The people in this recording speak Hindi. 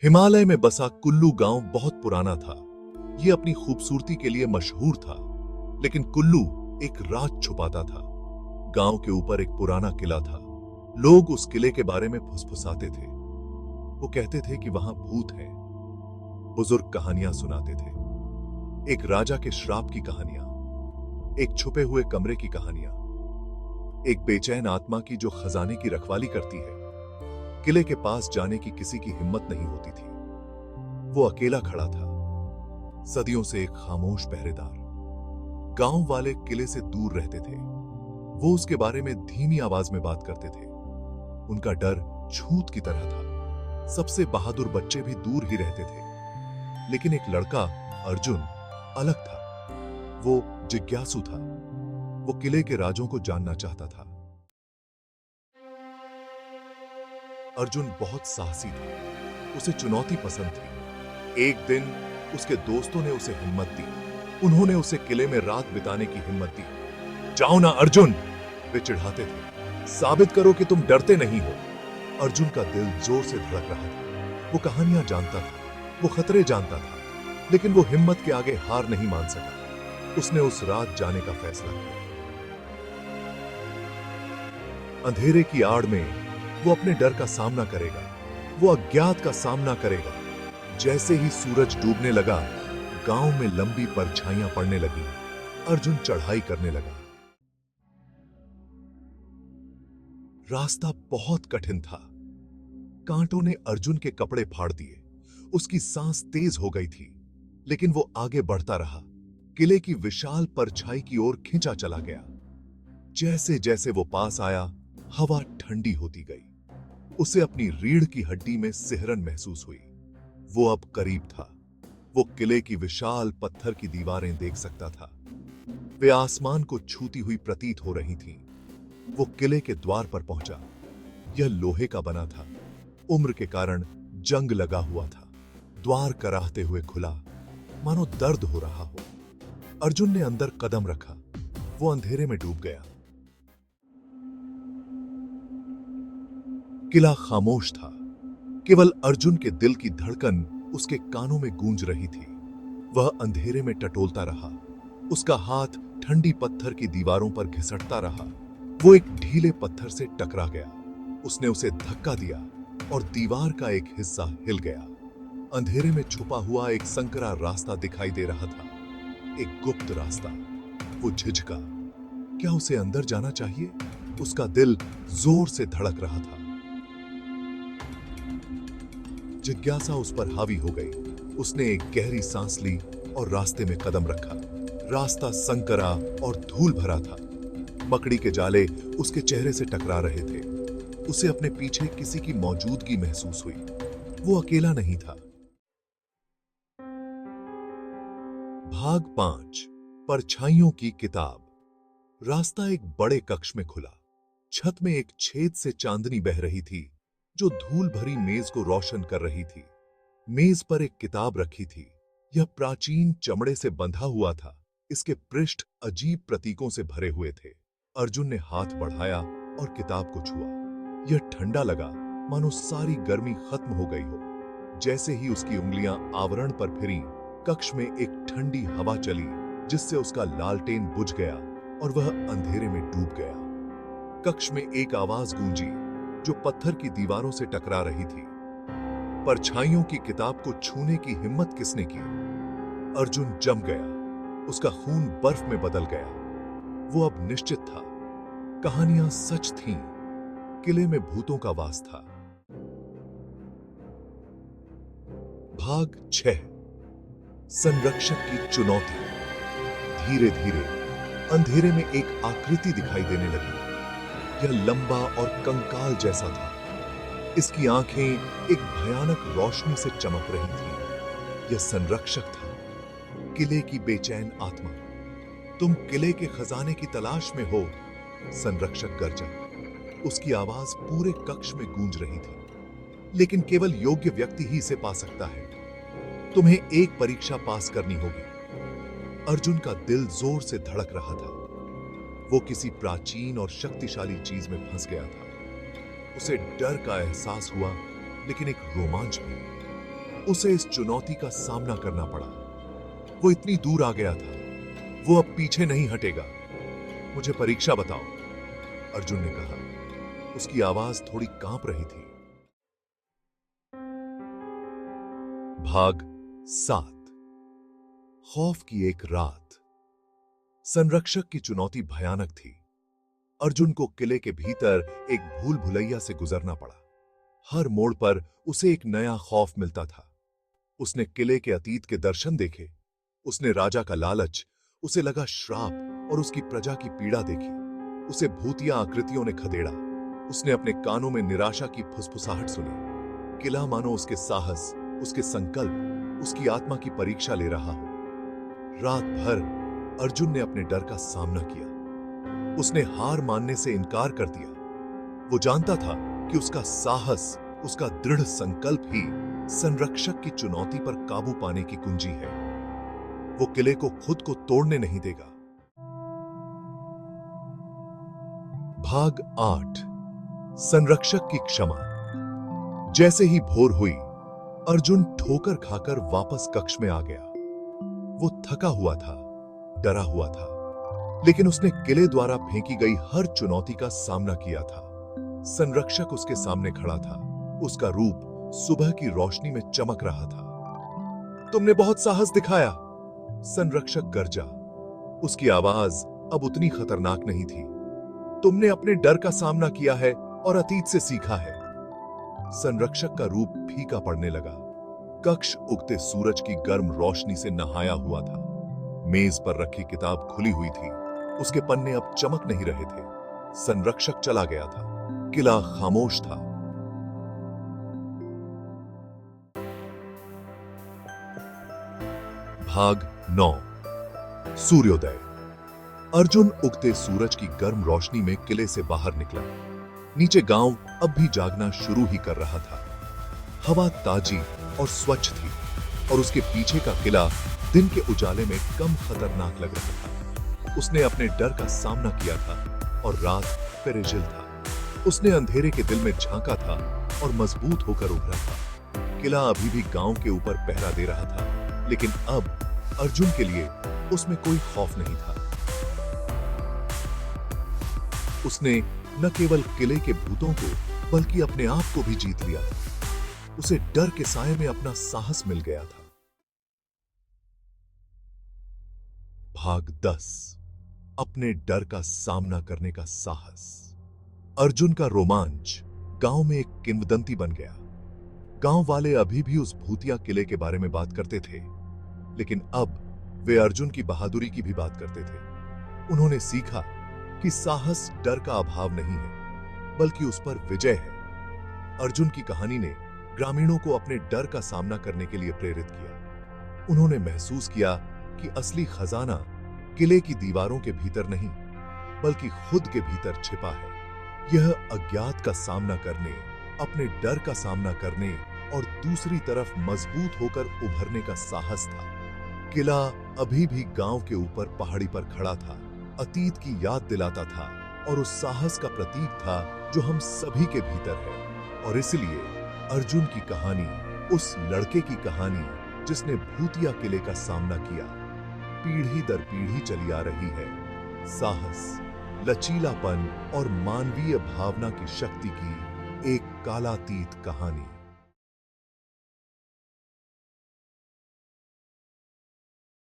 हिमालय में बसा कुल्लू गांव बहुत पुराना था। यह अपनी खूबसूरती के लिए मशहूर था, लेकिन कुल्लू एक राज छुपाता था। गांव के ऊपर एक पुराना किला था। लोग उस किले के बारे में फुसफुसाते थे। वो कहते थे कि वहां भूत हैं। बुजुर्ग कहानियां सुनाते थे, एक राजा के श्राप की कहानियां, एक छुपे हुए कमरे की कहानियां, एक बेचैन आत्मा की जो खजाने की रखवाली करती है। किले के पास जाने की किसी की हिम्मत नहीं होती थी। वो अकेला खड़ा था, सदियों से एक खामोश पहरेदार। गांव वाले किले से दूर रहते थे। वो उसके बारे में धीमी आवाज में बात करते थे। उनका डर छूत की तरह था। सबसे बहादुर बच्चे भी दूर ही रहते थे। लेकिन एक लड़का, अर्जुन, अलग था। वो जिज्ञासु था। वो किले के राजों को जानना चाहता था। अर्जुन बहुत साहसी था। उसे चुनौती पसंद थी। एक दिन उसके दोस्तों ने उसे हिम्मत दी। उन्होंने उसे किले में रात बिताने की हिम्मत दी। जाओ ना अर्जुन, वे चिढ़ाते थे। साबित करो कि तुम डरते नहीं हो। अर्जुन का दिल जोर से धड़क रहा था। वो कहानियां जानता था, वो खतरे जानता था, लेकिन वो हिम्मत के आगे हार नहीं मान सका। उसने उस रात जाने का फैसला किया। अंधेरे की आड़ में वो अपने डर का सामना करेगा। वो अज्ञात का सामना करेगा। जैसे ही सूरज डूबने लगा, गांव में लंबी परछाइयां पड़ने लगी। अर्जुन चढ़ाई करने लगा। रास्ता बहुत कठिन था। कांटों ने अर्जुन के कपड़े फाड़ दिए। उसकी सांस तेज हो गई थी, लेकिन वो आगे बढ़ता रहा। किले की विशाल परछाई की ओर खिंचा चला गया। जैसे जैसे वो पास आया, हवा ठंडी होती गई। उसे अपनी रीढ़ की हड्डी में सिहरन महसूस हुई। वो अब करीब था। वो किले की विशाल पत्थर की दीवारें देख सकता था। वे आसमान को छूती हुई प्रतीत हो रही थीं। वो किले के द्वार पर पहुंचा। यह लोहे का बना था। उम्र के कारण जंग लगा हुआ था। द्वार कराहते हुए खुला, मानो दर्द हो रहा हो। अर्जुन ने अंदर कदम रखा। वो अंधेरे में डूब गया। किला खामोश था। केवल अर्जुन के दिल की धड़कन उसके कानों में गूंज रही थी। वह अंधेरे में टटोलता रहा। उसका हाथ ठंडी पत्थर की दीवारों पर घिसटता रहा। वो एक ढीले पत्थर से टकरा गया। उसने उसे धक्का दिया और दीवार का एक हिस्सा हिल गया। अंधेरे में छुपा हुआ एक संकरा रास्ता दिखाई दे रहा था, एक गुप्त रास्ता। वो झिझका। क्या उसे अंदर जाना चाहिए? उसका दिल जोर से धड़क रहा था। जिज्ञासा उस पर हावी हो गई। उसने एक गहरी सांस ली और रास्ते में कदम रखा। रास्ता संकरा और धूल भरा था। मकड़ी के जाले उसके चेहरे से टकरा रहे थे। उसे अपने पीछे किसी की मौजूदगी महसूस हुई। वो अकेला नहीं था। भाग 5, परछाइयों की किताब। रास्ता एक बड़े कक्ष में खुला। छत में एक छेद से चांदनी बह रही थी, जो धूल भरी मेज को रोशन कर रही थी। मेज पर एक किताब रखी थी। यह प्राचीन चमड़े से बंधा हुआ था। इसके पृष्ठ अजीब प्रतीकों से भरे हुए थे। अर्जुन ने हाथ बढ़ाया और किताब को छुआ। यह ठंडा लगा, मानो सारी गर्मी खत्म हो गई हो। जैसे ही उसकी उंगलियां आवरण पर फिरी, कक्ष में एक ठंडी हवा चली, जिससे उसका लालटेन बुझ गया और वह अंधेरे में डूब गया। कक्ष में एक आवाज गूंजी, जो पत्थर की दीवारों से टकरा रही थी। परछाइयों की किताब को छूने की हिम्मत किसने की? अर्जुन जम गया। उसका खून बर्फ में बदल गया। वो अब निश्चित था। कहानियां सच थीं। किले में भूतों का वास था। भाग 6, संरक्षक की चुनौती। धीरे धीरे अंधेरे में एक आकृति दिखाई देने लगी। यह लंबा और कंकाल जैसा था। इसकी आंखें एक भयानक रोशनी से चमक रही थीं। यह संरक्षक था, किले की बेचैन आत्मा। तुम किले के खजाने की तलाश में हो, संरक्षक गरजा। उसकी आवाज पूरे कक्ष में गूंज रही थी। लेकिन केवल योग्य व्यक्ति ही इसे पा सकता है। तुम्हें एक परीक्षा पास करनी होगी। अर्जुन का दिल जोर से धड़क रहा था। वो किसी प्राचीन और शक्तिशाली चीज में फंस गया था। उसे डर का एहसास हुआ, लेकिन एक रोमांच भी। उसे इस चुनौती का सामना करना पड़ा। वो इतनी दूर आ गया था, वो अब पीछे नहीं हटेगा। मुझे परीक्षा बताओ, अर्जुन ने कहा। उसकी आवाज थोड़ी कांप रही थी। भाग 7। खौफ की एक रात। संरक्षक की चुनौती भयानक थी। अर्जुन को किले के भीतर एक भूल भुलैया से गुजरना पड़ा। हर मोड़ पर उसे एक नया खौफ मिलता था। उसने किले के अतीत के दर्शन देखे, उसने राजा का लालच, उसे लगा श्राप और उसकी प्रजा की पीड़ा देखी। उसे भूतिया आकृतियों ने खदेड़ा। उसने अपने कानों में निराशा की फुसफुसाहट सुनी। किला मानो उसके साहस, उसके संकल्प, उसकी आत्मा की परीक्षा ले रहा हो। रात भर अर्जुन ने अपने डर का सामना किया। उसने हार मानने से इनकार कर दिया। वो जानता था कि उसका साहस, उसका दृढ़ संकल्प ही संरक्षक की चुनौती पर काबू पाने की कुंजी है। वो किले को खुद को तोड़ने नहीं देगा। भाग 8। संरक्षक की क्षमा। जैसे ही भोर हुई, अर्जुन ठोकर खाकर वापस कक्ष में आ गया। वो थका हुआ था, डरा हुआ था, लेकिन उसने किले द्वारा फेंकी गई हर चुनौती का सामना किया था। संरक्षक उसके सामने खड़ा था। उसका रूप सुबह की रोशनी में चमक रहा था। तुमने बहुत साहस दिखाया, संरक्षक गरजा। उसकी आवाज अब उतनी खतरनाक नहीं थी। तुमने अपने डर का सामना किया है और अतीत से सीखा है। संरक्षक का रूप फीका पड़ने लगा। कक्ष उगते सूरज की गर्म रोशनी से नहाया हुआ था। मेज पर रखी किताब खुली हुई थी। उसके पन्ने अब चमक नहीं रहे थे। संरक्षक चला गया था। किला खामोश था। भाग 9। सूर्योदय। अर्जुन उगते सूरज की गर्म रोशनी में किले से बाहर निकला। नीचे गांव अब भी जागना शुरू ही कर रहा था। हवा ताजी और स्वच्छ थी और उसके पीछे का किला दिन के उजाले में कम खतरनाक लग रहा था। उसने अपने डर का सामना किया था और रात पेरिजिल था। उसने अंधेरे के दिल में झांका था और मजबूत होकर उभरा था। किला अभी भी गांव के ऊपर पहरा दे रहा था, लेकिन अब अर्जुन के लिए उसमें कोई खौफ नहीं था। उसने न केवल किले के भूतों को बल्कि अपने आप को भी जीत लिया था। उसे डर के साए में अपना साहस मिल गया था। भाग 10। अपने डर का सामना करने का साहस। अर्जुन का रोमांच गांव में एक किंवदंती बन गया। गांव वाले अभी भी उस भूतिया किले के बारे में बात करते थे, लेकिन अब वे अर्जुन की बहादुरी की भी बात करते थे। उन्होंने सीखा कि साहस डर का अभाव नहीं है, बल्कि उस पर विजय है। अर्जुन की कहानी ने ग्रामीणों को अपने डर का सामना करने के लिए प्रेरित किया। उन्होंने महसूस किया कि असली खजाना किले की दीवारों के भीतर नहीं, बल्कि खुद के भीतर छिपा है। यह अज्ञात का सामना करने, अपने डर का सामना करने और दूसरी तरफ मजबूत होकर उभरने का साहस था। किला अभी भी गांव के ऊपर पहाड़ी पर खड़ा था, अतीत की याद दिलाता था और उस साहस का प्रतीक था जो हम सभी के भीतर है। और इसलिए अर्जुन की कहानी उस लड़के की कहानी जिसने भूतिया किले का सामना किया, पीढ़ी दर पीढ़ी चली आ रही है। साहस, लचीलापन और मानवीय भावना की शक्ति की एक कालातीत कहानी।